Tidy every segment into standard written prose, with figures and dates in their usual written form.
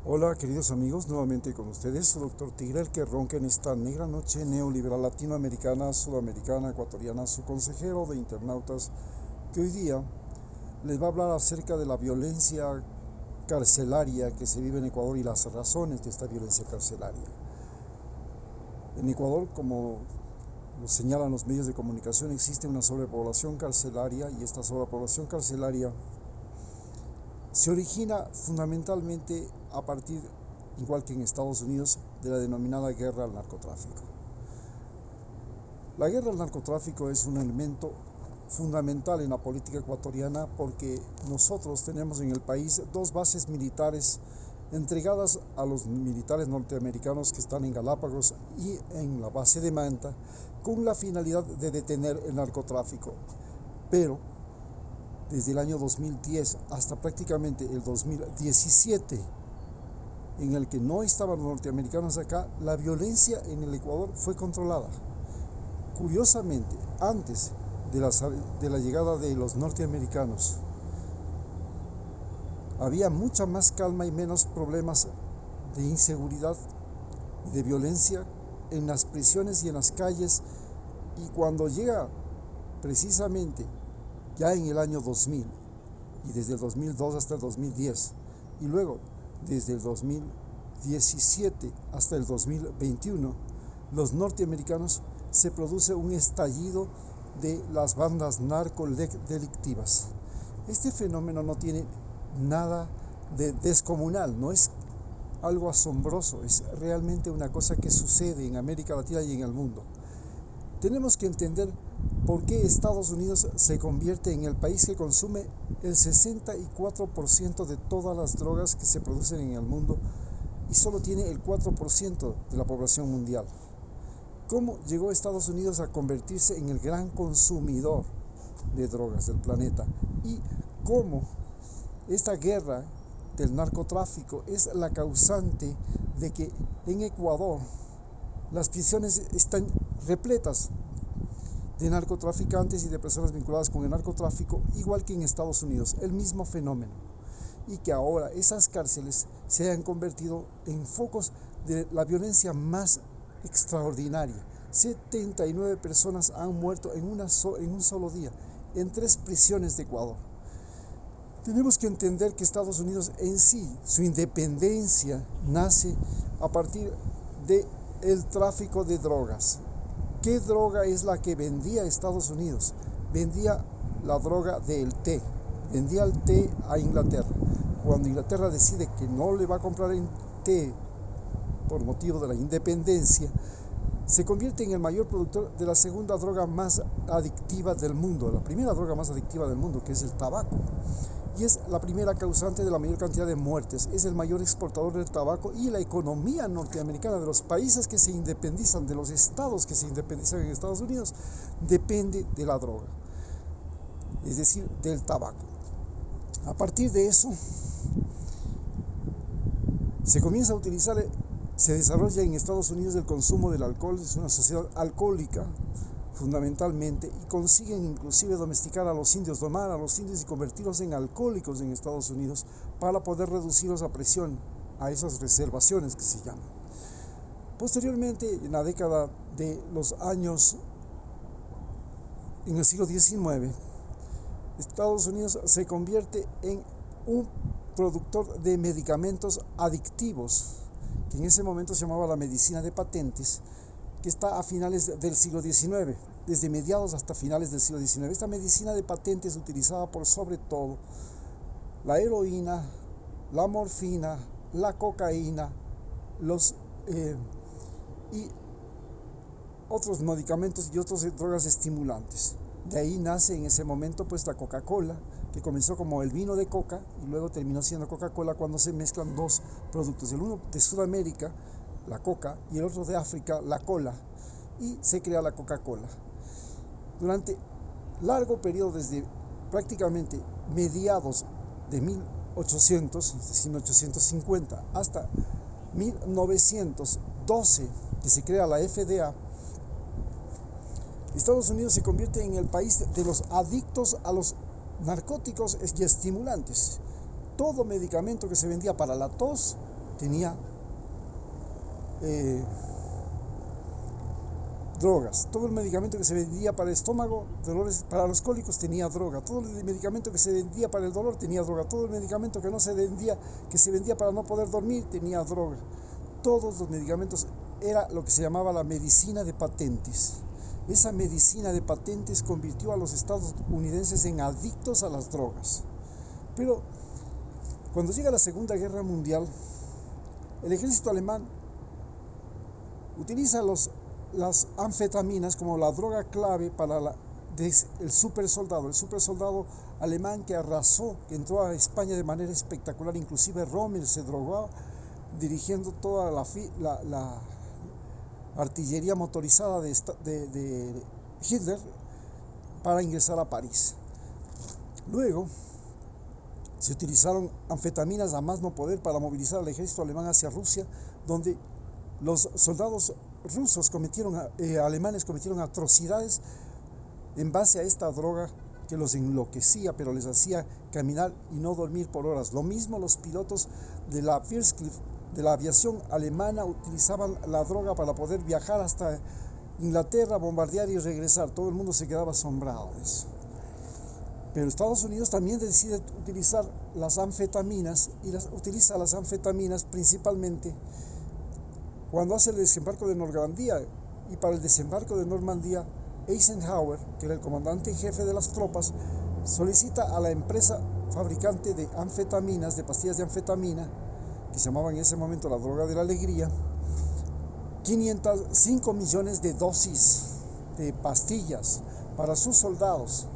Hola queridos amigos, nuevamente con ustedes, su doctor Tigre, el que ronca en esta negra noche neoliberal latinoamericana, sudamericana, ecuatoriana, su consejero de internautas, que hoy día les va a hablar acerca de la violencia carcelaria que se vive en Ecuador y las razones de esta violencia carcelaria. En Ecuador, como lo señalan los medios de comunicación, existe una sobrepoblación carcelaria y esta sobrepoblación carcelaria se origina fundamentalmente a partir, igual que en Estados Unidos, de la denominada guerra al narcotráfico. La guerra al narcotráfico es un elemento fundamental en la política ecuatoriana porque nosotros tenemos en el país dos bases militares entregadas a los militares norteamericanos que están en Galápagos y en la base de Manta con la finalidad de detener el narcotráfico. Pero desde el año 2010 hasta prácticamente el 2017, en el que no estaban los norteamericanos acá, la violencia en el Ecuador fue controlada. Curiosamente, antes de la llegada de los norteamericanos, había mucha más calma y menos problemas de inseguridad y de violencia en las prisiones y en las calles. Y cuando llega precisamente ya en el año 2000, y desde el 2002 hasta el 2010, y luego desde el 2017 hasta el 2021, los norteamericanos, se produce un estallido de las bandas narcodelictivas. Este fenómeno no tiene nada de descomunal, no es algo asombroso, es realmente una cosa que sucede en América Latina y en el mundo. Tenemos que entender por qué Estados Unidos se convierte en el país que consume el 64% de todas las drogas que se producen en el mundo y solo tiene el 4% de la población mundial. ¿Cómo llegó Estados Unidos a convertirse en el gran consumidor de drogas del planeta? Y cómo esta guerra del narcotráfico es la causante de que en Ecuador las prisiones están repletas de narcotraficantes y de personas vinculadas con el narcotráfico, igual que en Estados Unidos, el mismo fenómeno. Y que ahora esas cárceles se han convertido en focos de la violencia más extraordinaria. 79 personas han muerto en un solo día, en 3 prisiones de Ecuador. Tenemos que entender que Estados Unidos en sí, su independencia nace a partir del tráfico de drogas. ¿Qué droga es la que vendía Estados Unidos? Vendía la droga del té. Vendía el té a Inglaterra. Cuando Inglaterra decide que no le va a comprar el té por motivo de la independencia, se convierte en el mayor productor de la segunda droga más adictiva del mundo, la primera droga más adictiva del mundo, que es el tabaco. Y es la primera causante de la mayor cantidad de muertes, es el mayor exportador del tabaco y la economía norteamericana de los países que se independizan, de los estados que se independizan en Estados Unidos, depende de la droga, es decir, del tabaco. A partir de eso, se comienza a utilizar, se desarrolla en Estados Unidos el consumo del alcohol, es una sociedad alcohólica, fundamentalmente, y consiguen inclusive domesticar a los indios, domar a los indios y convertirlos en alcohólicos en Estados Unidos para poder reducirlos a presión, a esas reservaciones que se llaman. Posteriormente, en la década de los años, en el siglo XIX, Estados Unidos se convierte en un productor de medicamentos adictivos, que en ese momento se llamaba la medicina de patentes, que está a finales del siglo XIX, desde mediados hasta finales del siglo XIX. Esta medicina de patentes utilizaba por sobre todo la heroína, la morfina, la cocaína, y otros medicamentos y otras drogas estimulantes. De ahí nace en ese momento pues la Coca-Cola, que comenzó como el vino de coca y luego terminó siendo Coca-Cola cuando se mezclan dos productos, el uno de Sudamérica, la coca, y el otro de África, la cola, y se crea la Coca-Cola. Durante largo periodo, desde prácticamente mediados de 1800, es decir, 1850, hasta 1912, que se crea la FDA, Estados Unidos se convierte en el país de los adictos a los narcóticos y estimulantes. Todo medicamento que se vendía para la tos tenía drogas. Todo el medicamento que se vendía para el estómago, dolores, para los cólicos, tenía droga. Todo el medicamento que se vendía para el dolor tenía droga. Todo el medicamento que no se vendía, que se vendía para no poder dormir, tenía droga. Todos los medicamentos era lo que se llamaba la medicina de patentes. Esa medicina de patentes convirtió a los estadounidenses en adictos a las drogas. Pero cuando llega la Segunda Guerra Mundial, el ejército alemán utiliza las anfetaminas como la droga clave para el super soldado alemán que arrasó, que entró a España de manera espectacular. Inclusive Rommel se drogó dirigiendo toda la artillería motorizada de Hitler para ingresar a París. Luego se utilizaron anfetaminas a más no poder para movilizar al ejército alemán hacia Rusia, donde los soldados rusos alemanes cometieron atrocidades en base a esta droga que los enloquecía, pero les hacía caminar y no dormir por horas. Lo mismo los pilotos de la Festklif, de la aviación alemana, utilizaban la droga para poder viajar hasta Inglaterra, bombardear y regresar. Todo el mundo se quedaba asombrado de eso. Pero Estados Unidos también decide utilizar las anfetaminas, y utiliza las anfetaminas principalmente cuando hace el desembarco de Normandía. Y para el desembarco de Normandía, Eisenhower, que era el comandante en jefe de las tropas, solicita a la empresa fabricante de anfetaminas, de pastillas de anfetamina, que se llamaba en ese momento la droga de la alegría, 5 millones de dosis de pastillas para sus soldados.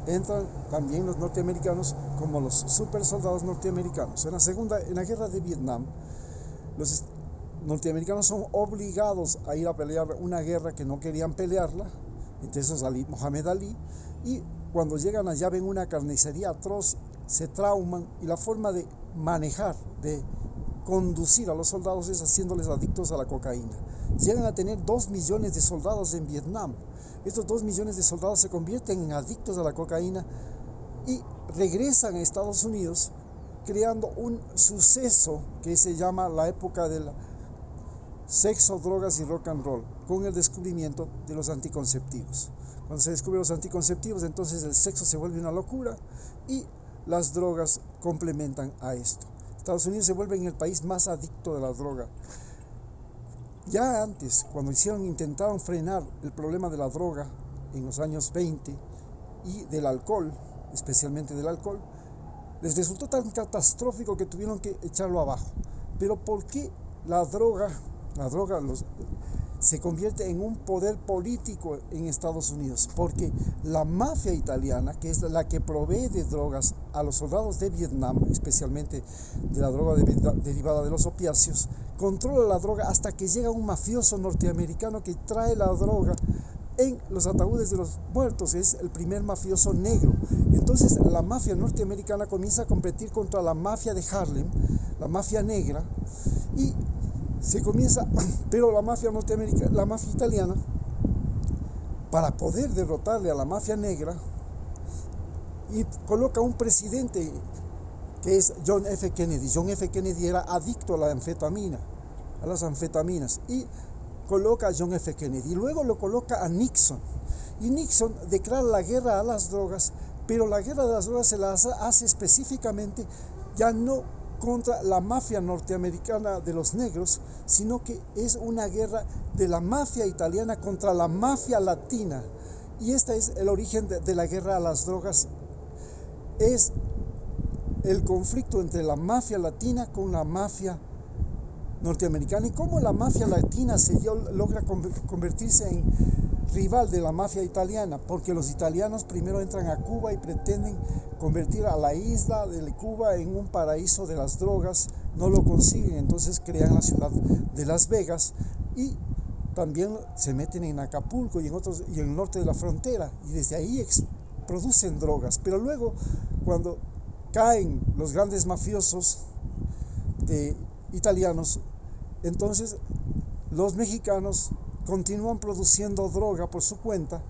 Y entran también los norteamericanos como los super soldados norteamericanos. En la guerra de Vietnam, los norteamericanos son obligados a ir a pelear una guerra que no querían pelearla, entre esos Mohamed Ali, y cuando llegan allá ven una carnicería atroz, se trauman, y la forma de manejar, de conducir a los soldados es haciéndoles adictos a la cocaína. Llegan a tener 2 millones de soldados en Vietnam. Estos 2 millones de soldados se convierten en adictos a la cocaína y regresan a Estados Unidos, creando un suceso que se llama la época del sexo, drogas y rock and roll, con el descubrimiento de los anticonceptivos. Cuando se descubren los anticonceptivos, entonces el sexo se vuelve una locura y las drogas complementan a esto. Estados Unidos se vuelve en el país más adicto de la droga. Ya antes, cuando intentaron frenar el problema de la droga en los años 20 y del alcohol, especialmente del alcohol, les resultó tan catastrófico que tuvieron que echarlo abajo. Pero ¿por qué la droga se convierte en un poder político en Estados Unidos? Porque la mafia italiana, que es la que provee de drogas a los soldados de Vietnam, especialmente de la droga derivada de los opiáceos, controla la droga hasta que llega un mafioso norteamericano que trae la droga en los ataúdes de los muertos. Es el primer mafioso negro. Entonces la mafia norteamericana comienza a competir contra la mafia de Harlem, la mafia negra, y pero la mafia italiana, para poder derrotarle a la mafia negra, y coloca un presidente que es John F. Kennedy. John F. Kennedy era adicto a las anfetaminas, y coloca a John F. Kennedy. Y luego lo coloca a Nixon. Y Nixon declara la guerra a las drogas, pero la guerra de las drogas se la hace específicamente ya no contra la mafia norteamericana de los negros, sino que es una guerra de la mafia italiana contra la mafia latina. Y este es el origen de la guerra a las drogas. Es el conflicto entre la mafia latina con la mafia norteamericana, y cómo la mafia latina logra convertirse en rival de la mafia italiana, porque los italianos primero entran a Cuba y pretenden convertir a la isla de Cuba en un paraíso de las drogas. No lo consiguen, entonces crean la ciudad de Las Vegas, y también se meten en Acapulco y en el norte de la frontera, y desde ahí producen drogas. Pero luego, cuando caen los grandes mafiosos italianos, entonces los mexicanos continúan produciendo droga por su cuenta,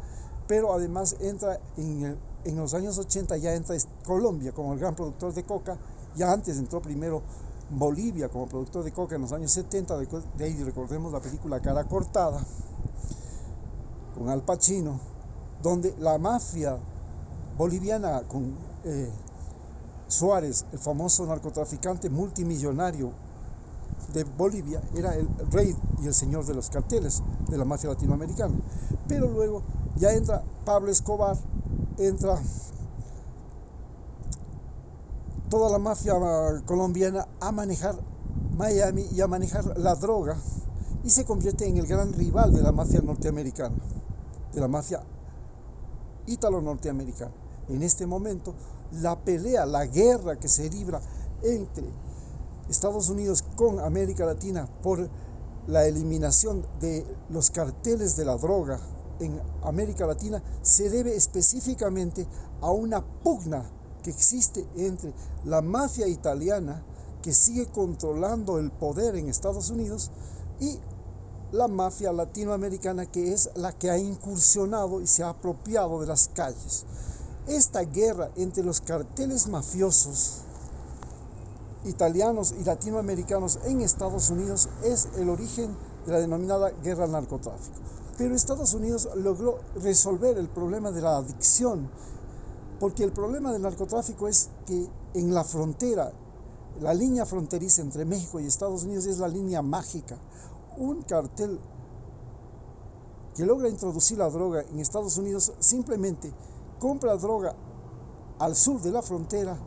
pero además entra en los años 80, ya entra Colombia como el gran productor de coca. Ya antes entró primero Bolivia como productor de coca en los años 70, de ahí recordemos la película Cara Cortada, con Al Pacino, donde la mafia boliviana con Suárez, el famoso narcotraficante multimillonario de Bolivia, era el rey y el señor de los carteles de la mafia latinoamericana. Pero luego ya entra Pablo Escobar, entra toda la mafia colombiana a manejar Miami y a manejar la droga, y se convierte en el gran rival de la mafia norteamericana, de la mafia ítalo-norteamericana. En este momento, la pelea, la guerra que se libra entre Estados Unidos con América Latina por la eliminación de los carteles de la droga en América Latina se debe específicamente a una pugna que existe entre la mafia italiana, que sigue controlando el poder en Estados Unidos, y la mafia latinoamericana, que es la que ha incursionado y se ha apropiado de las calles. Esta guerra entre los carteles mafiosos italianos y latinoamericanos en Estados Unidos es el origen de la denominada guerra al narcotráfico. Pero Estados Unidos logró resolver el problema de la adicción, porque el problema del narcotráfico es que en la frontera, la línea fronteriza entre México y Estados Unidos es la línea mágica. Un cartel que logra introducir la droga en Estados Unidos simplemente compra droga al sur de la frontera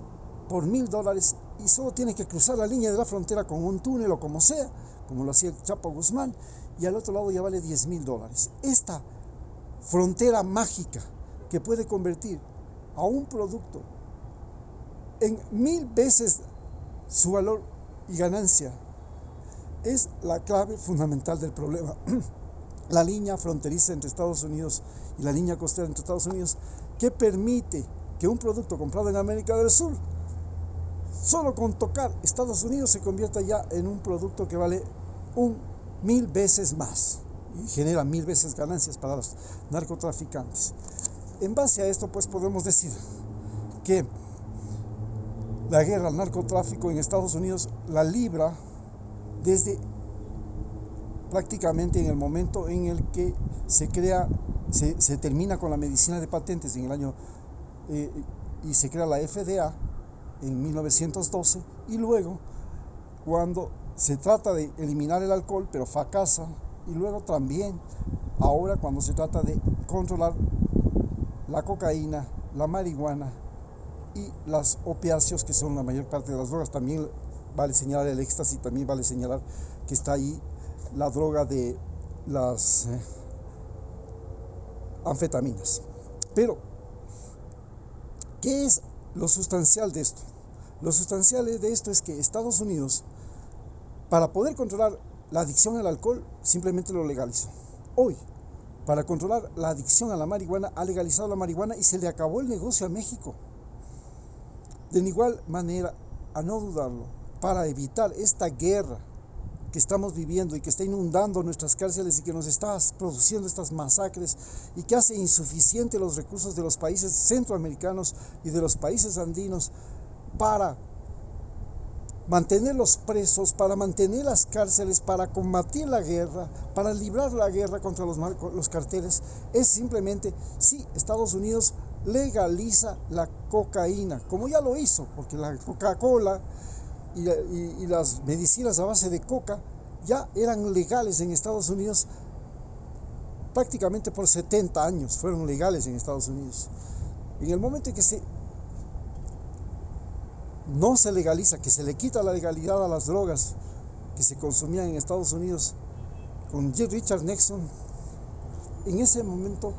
por $1,000 y solo tiene que cruzar la línea de la frontera con un túnel o como sea, como lo hacía el Chapo Guzmán, y al otro lado ya vale $10,000. Esta frontera mágica que puede convertir a un producto en 1,000 veces su valor y ganancia es la clave fundamental del problema. La línea fronteriza entre Estados Unidos y la línea costera entre Estados Unidos, que permite que un producto comprado en América del Sur, solo con tocar Estados Unidos, se convierta ya en un producto que vale 1,000 veces más y genera 1,000 veces ganancias para los narcotraficantes. En base a esto, pues podemos decir que la guerra al narcotráfico en Estados Unidos la libra desde prácticamente en el momento en el que se termina con la medicina de patentes en el año y se crea la FDA en 1912, y luego cuando se trata de eliminar el alcohol, pero fracasa, y luego también ahora cuando se trata de controlar la cocaína, la marihuana y las opiáceos, que son la mayor parte de las drogas. También vale señalar el éxtasis, también vale señalar que está ahí la droga de las anfetaminas. Pero, ¿qué es lo sustancial de esto? Lo sustancial de esto es que Estados Unidos, para poder controlar la adicción al alcohol, simplemente lo legalizó. Hoy, para controlar la adicción a la marihuana, ha legalizado la marihuana y se le acabó el negocio a México. De igual manera, a no dudarlo, para evitar esta guerra que estamos viviendo y que está inundando nuestras cárceles y que nos está produciendo estas masacres y que hace insuficiente los recursos de los países centroamericanos y de los países andinos para mantenerlos presos, para mantener las cárceles, para combatir la guerra, para librar la guerra contra los carteles, es simplemente si Estados Unidos legaliza la cocaína, como ya lo hizo, porque la Coca-Cola y las medicinas a base de coca ya eran legales en Estados Unidos prácticamente por 70 años, fueron legales en Estados Unidos. En el momento en que no se legaliza, que se le quita la legalidad a las drogas que se consumían en Estados Unidos con Richard Nixon, en ese momento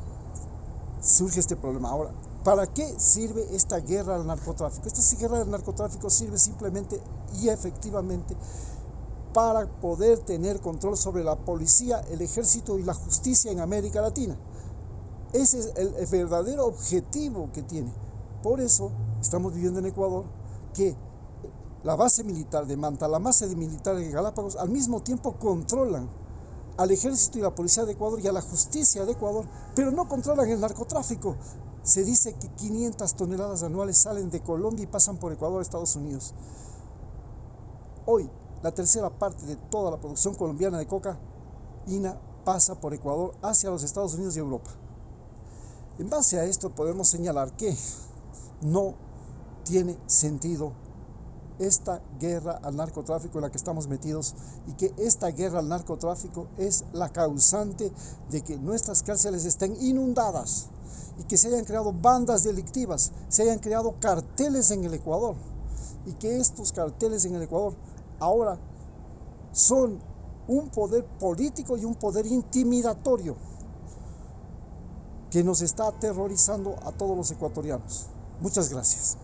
surge este problema. Ahora, ¿para qué sirve esta guerra al narcotráfico? Esta guerra al narcotráfico sirve simplemente y efectivamente para poder tener control sobre la policía, el ejército y la justicia en América Latina. Ese es el verdadero objetivo que tiene. Por eso estamos viviendo en Ecuador que la base militar de Manta, la base militar de Galápagos, al mismo tiempo controlan al ejército y la policía de Ecuador y a la justicia de Ecuador, pero no controlan el narcotráfico. Se dice que 500 toneladas anuales salen de Colombia y pasan por Ecuador a Estados Unidos. Hoy, la tercera parte de toda la producción colombiana de cocaína pasa por Ecuador hacia los Estados Unidos y Europa. En base a esto podemos señalar que no tiene sentido esta guerra al narcotráfico en la que estamos metidos, y que esta guerra al narcotráfico es la causante de que nuestras cárceles estén inundadas y que se hayan creado bandas delictivas, se hayan creado carteles en el Ecuador, y que estos carteles en el Ecuador ahora son un poder político y un poder intimidatorio que nos está aterrorizando a todos los ecuatorianos. Muchas gracias.